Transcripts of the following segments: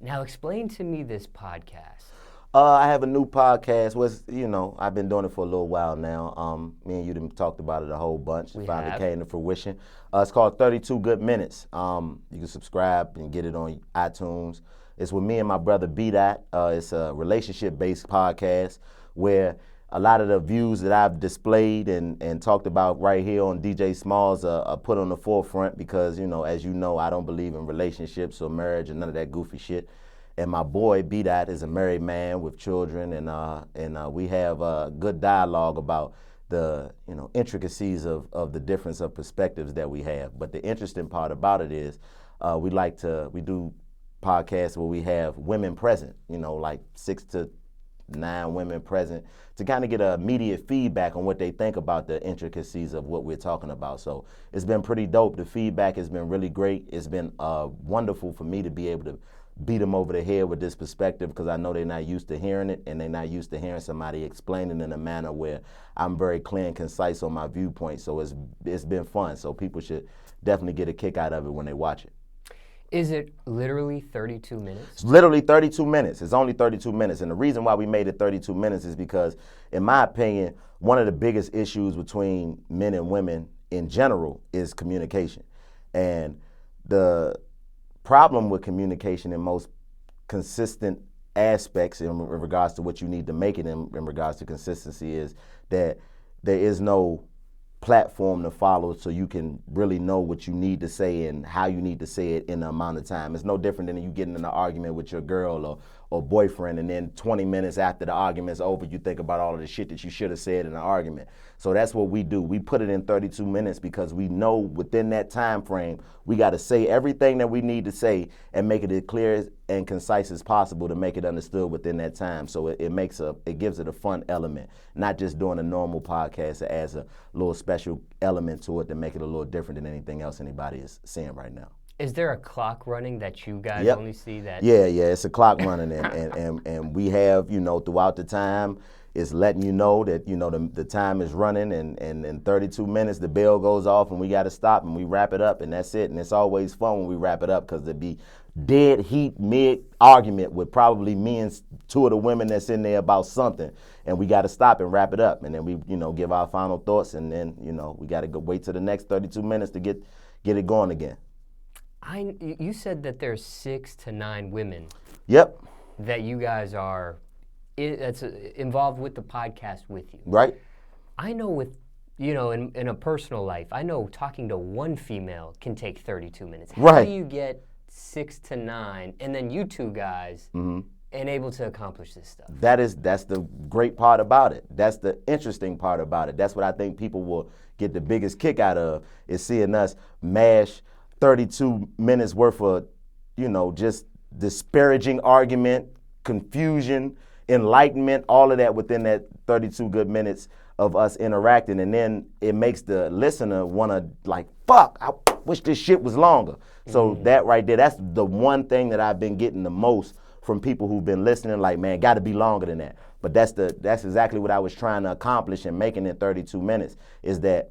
Now explain to me this podcast. I have a new podcast. I've been doing it for a little while now. Me and you done talked about it a whole bunch. We Finally have. came to fruition. It's called 32 Good Minutes. You can subscribe and get it on iTunes. It's with me and my brother B-Daht. It's a relationship-based podcast where a lot of the views that I've displayed and talked about right here on DJ Smallz are put on the forefront because, as you know, I don't believe in relationships or marriage and none of that goofy shit. And my boy B-Daht is a married man with children, and we have a good dialogue about the intricacies of the difference of perspectives that we have. But the interesting part about it is we do podcasts where we have women present, like 6 to 9 women present to kind of get immediate feedback on what they think about the intricacies of what we're talking about. So it's been pretty dope. The feedback has been really great. It's been wonderful for me to be able to beat them over the head with this perspective because I know they're not used to hearing it and they're not used to hearing somebody explaining in a manner where I'm very clear and concise on my viewpoint. So it's been fun. So people should definitely get a kick out of it when they watch it. Is it literally 32 minutes? It's literally 32 minutes. It's only 32 minutes. And the reason why we made it 32 minutes is because, in my opinion, one of the biggest issues between men and women in general is communication. And the problem with communication in most consistent aspects in regards to what you need to make it in regards to consistency is that there is no platform to follow so you can really know what you need to say and how you need to say it in the amount of time. It's no different than you getting in an argument with your girl or boyfriend and then 20 minutes after the argument's over you think about all of the shit that you should have said in the argument. So that's what we do. We put it in 32 minutes because we know within that time frame we got to say everything that we need to say and make it as clear and concise as possible to make it understood within that time. So it gives it a fun element, not just doing a normal podcast. It adds a little special element to it to make it a little different than anything else anybody is seeing right now. Is there a clock running that you guys Yep. only see that? Yeah, it's a clock running and we have, throughout the time, it's letting you know that, the time is running and in 32 minutes the bell goes off and we got to stop and we wrap it up and that's it. And it's always fun when we wrap it up because there'd be dead heat mid-argument with probably me and 2 of the women that's in there about something. And we got to stop and wrap it up. And then we, give our final thoughts and then, we got to go wait till the next 32 minutes to get it going again. You said that there's 6 to 9 women. Yep. That you guys are that's involved with the podcast with you. Right. I know with, in a personal life, I know talking to one female can take 32 minutes. How do you get 6 to 9 and then you 2 guys and able to accomplish this stuff? That's the great part about it. That's the interesting part about it. That's what I think people will get the biggest kick out of is seeing us mash 32 minutes worth of, just disparaging argument, confusion, enlightenment, all of that within that 32 good minutes of us interacting. And then it makes the listener want to fuck, I wish this shit was longer. So that right there, that's the one thing that I've been getting the most from people who've been listening, man, got to be longer than that. But that's exactly what I was trying to accomplish in making it 32 minutes is that,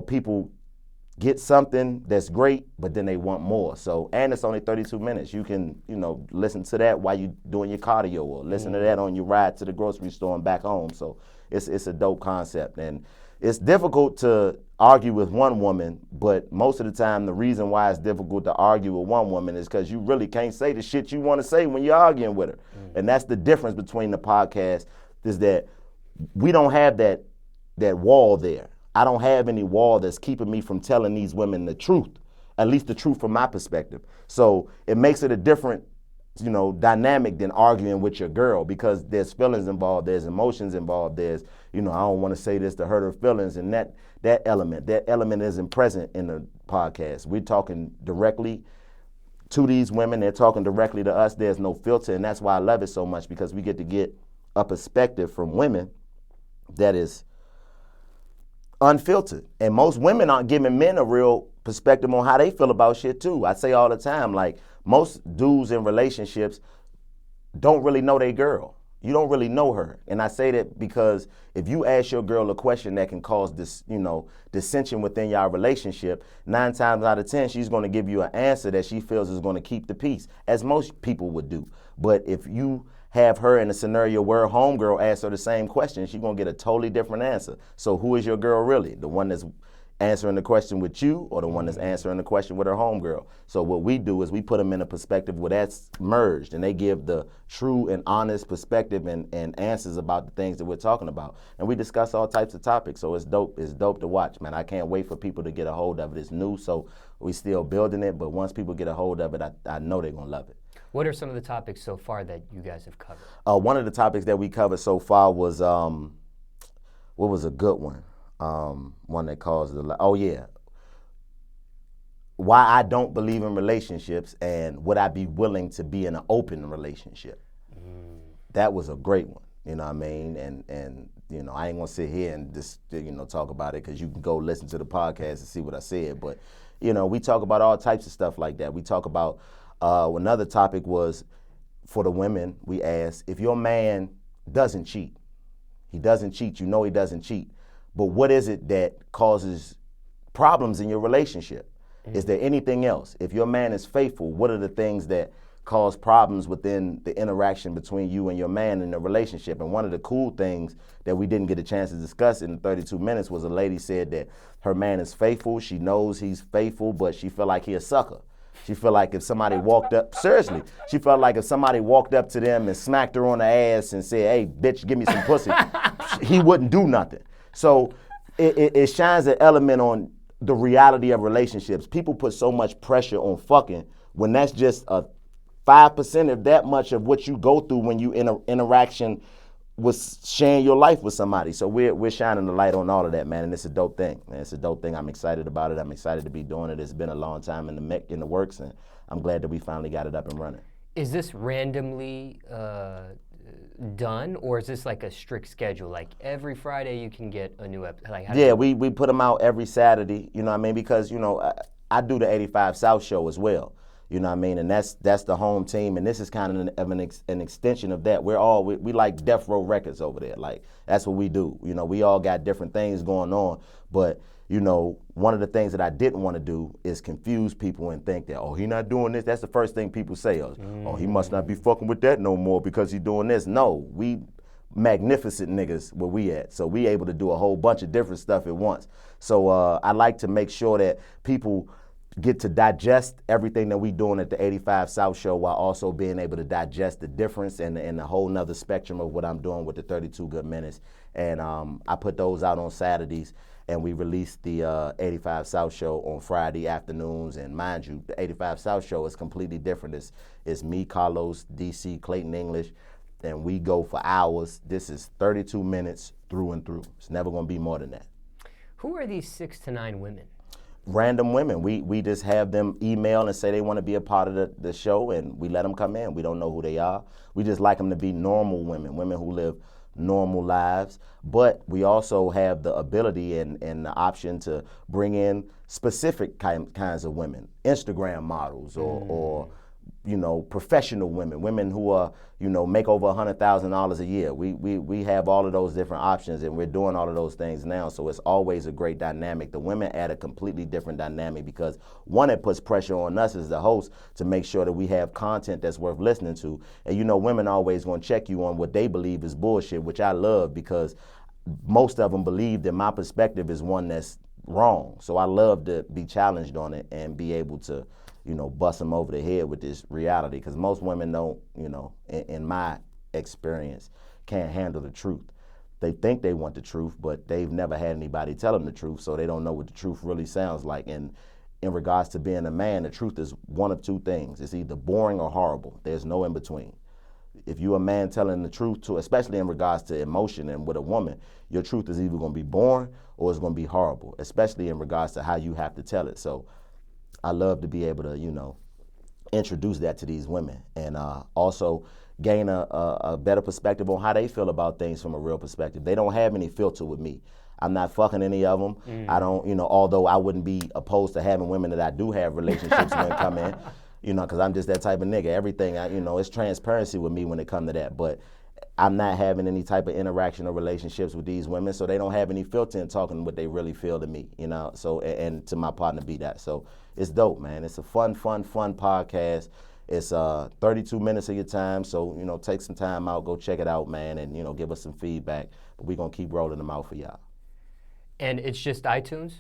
people get something that's great, but then they want more. So, and it's only 32 minutes. You can, listen to that while you're doing your cardio or listen to that on your ride to the grocery store and back home. So it's a dope concept. And it's difficult to argue with one woman, but most of the time the reason why it's difficult to argue with one woman is because you really can't say the shit you want to say when you're arguing with her. And that's the difference between the podcast is that we don't have that wall there. I don't have any wall that's keeping me from telling these women the truth, at least the truth from my perspective. So it makes it a different, dynamic than arguing with your girl because there's feelings involved, there's emotions involved, there's, I don't want to say this to hurt her feelings, and that element isn't present in the podcast. We're talking directly to these women, they're talking directly to us, there's no filter, and that's why I love it so much because we get to get a perspective from women that is unfiltered. And most women aren't giving men a real perspective on how they feel about shit too. I say all the time, most dudes in relationships don't really know their girl. You don't really know her. And I say that because if you ask your girl a question that can cause this, dissension within your relationship, 9 times out of 10, she's going to give you an answer that she feels is going to keep the peace, as most people would do. But if you have her in a scenario where her homegirl asks her the same question, she's going to get a totally different answer. So who is your girl really? The one that's answering the question with you, or the one that's answering the question with her homegirl? So what we do is we put them in a perspective where that's merged, and they give the true and honest perspective and answers about the things that we're talking about. And we discuss all types of topics, so it's dope. It's dope to watch, man. I can't wait for people to get a hold of it. It's new, so we still building it, but once people get a hold of it, I know they're going to love it. What are some of the topics so far that you guys have covered? One of the topics that we covered so far was, what was a good one? One that caused why I don't believe in relationships, and would I be willing to be in an open relationship? That was a great one, you know what I mean? And I ain't gonna sit here and just, talk about it, because you can go listen to the podcast and see what I said. But, we talk about all types of stuff like that. We talk about, another topic was, for the women, we asked, if your man doesn't cheat, he doesn't cheat, he doesn't cheat, but what is it that causes problems in your relationship? Is there anything else? If your man is faithful, what are the things that cause problems within the interaction between you and your man in the relationship? And one of the cool things that we didn't get a chance to discuss in 32 minutes was a lady said that her man is faithful. She knows he's faithful, but she feel like he a sucker. She felt like if somebody walked up, seriously, she felt like if somebody walked up to them and smacked her on the ass and said, hey, bitch, give me some pussy, he wouldn't do nothing. So it shines an element on the reality of relationships. People put so much pressure on fucking when that's just a 5% of that much of what you go through when you interaction with sharing your life with somebody. So we're shining the light on all of that, man, and it's a dope thing. Man, it's a dope thing. I'm excited about it. I'm excited to be doing it. It's been a long time in the works, and I'm glad that we finally got it up and running. Is this randomly done, or is this like a strict schedule? Like every Friday you can get a new episode? Like, we put them out every Saturday, you know what I mean? Because, I do the 85 South show as well, you know what I mean? And that's the home team, and this is kind of an extension of that. We like Death Row Records over there. Like, that's what we do. We all got different things going on, but one of the things that I didn't want to do is confuse people and think that, oh, he not doing this. That's the first thing people say. Oh, he must not be fucking with that no more because he doing this. No, we magnificent niggas where we at. So we able to do a whole bunch of different stuff at once. So I like to make sure that people get to digest everything that we doing at the 85 South show, while also being able to digest the difference and the whole nother spectrum of what I'm doing with the 32 Good Minutes. And I put those out on Saturdays, and we released the 85 South show on Friday afternoons. And mind you, the 85 South show is completely different. It's me, Carlos, DC, Clayton English, and we go for hours. This is 32 minutes through and through. It's never gonna be more than that. Who are these 6 to 9 women? Random women. We just have them email and say they want to be a part of the show, and we let them come in. We don't know who they are. We just like them to be normal women who live normal lives. But we also have the ability and the option to bring in specific kinds of women, Instagram models or professional women who are, make over $100,000 a year. We have all of those different options, and we're doing all of those things now. So it's always a great dynamic. The women add a completely different dynamic because, one, it puts pressure on us as the host to make sure that we have content that's worth listening to. And women always gonna check you on what they believe is bullshit, which I love, because most of them believe that my perspective is one that's wrong. So I love to be challenged on it and be able to bust them over the head with this reality, because most women don't, in my experience, can't handle the truth. They think they want the truth, but they've never had anybody tell them the truth, so they don't know what the truth really sounds like. And in regards to being a man, the truth is one of two things. It's either boring or horrible. There's no in between. If you're a man telling the truth, especially in regards to emotion and with a woman, your truth is either going to be boring or it's going to be horrible, especially in regards to how you have to tell it. So I love to be able to, introduce that to these women, and also gain a better perspective on how they feel about things from a real perspective. They don't have any filter with me. I'm not fucking any of them. I don't, although I wouldn't be opposed to having women that I do have relationships with come in, because I'm just that type of nigga. Everything, it's transparency with me when it comes to that. But I'm not having any type of interaction or relationships with these women, so they don't have any filter in talking what they really feel to me, you know. So and to my partner B-Daht. So it's dope, man. It's a fun podcast. It's 32 minutes of your time, so you know, take some time out, go check it out, man, and you know, give us some feedback. But we're gonna keep rolling them out for y'all. And it's just iTunes?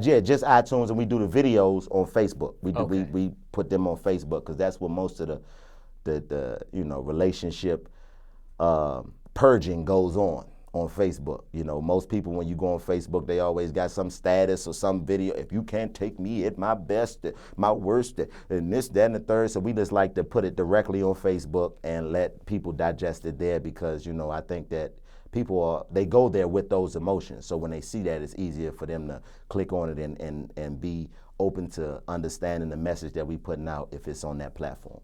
Yeah, just iTunes, and we do the videos on Facebook. We put them on Facebook because that's where most of the you know, relationship purging goes on Facebook. You know, most people when you go on Facebook, they always got some status or some video. If you can't take me at my best, my worst, and this, that, and the third. So we just like to put it directly on Facebook and let people digest it there because, you know, I think that people they go there with those emotions. So when they see that, it's easier for them to click on it and be open to understanding the message that we putting out if it's on that platform.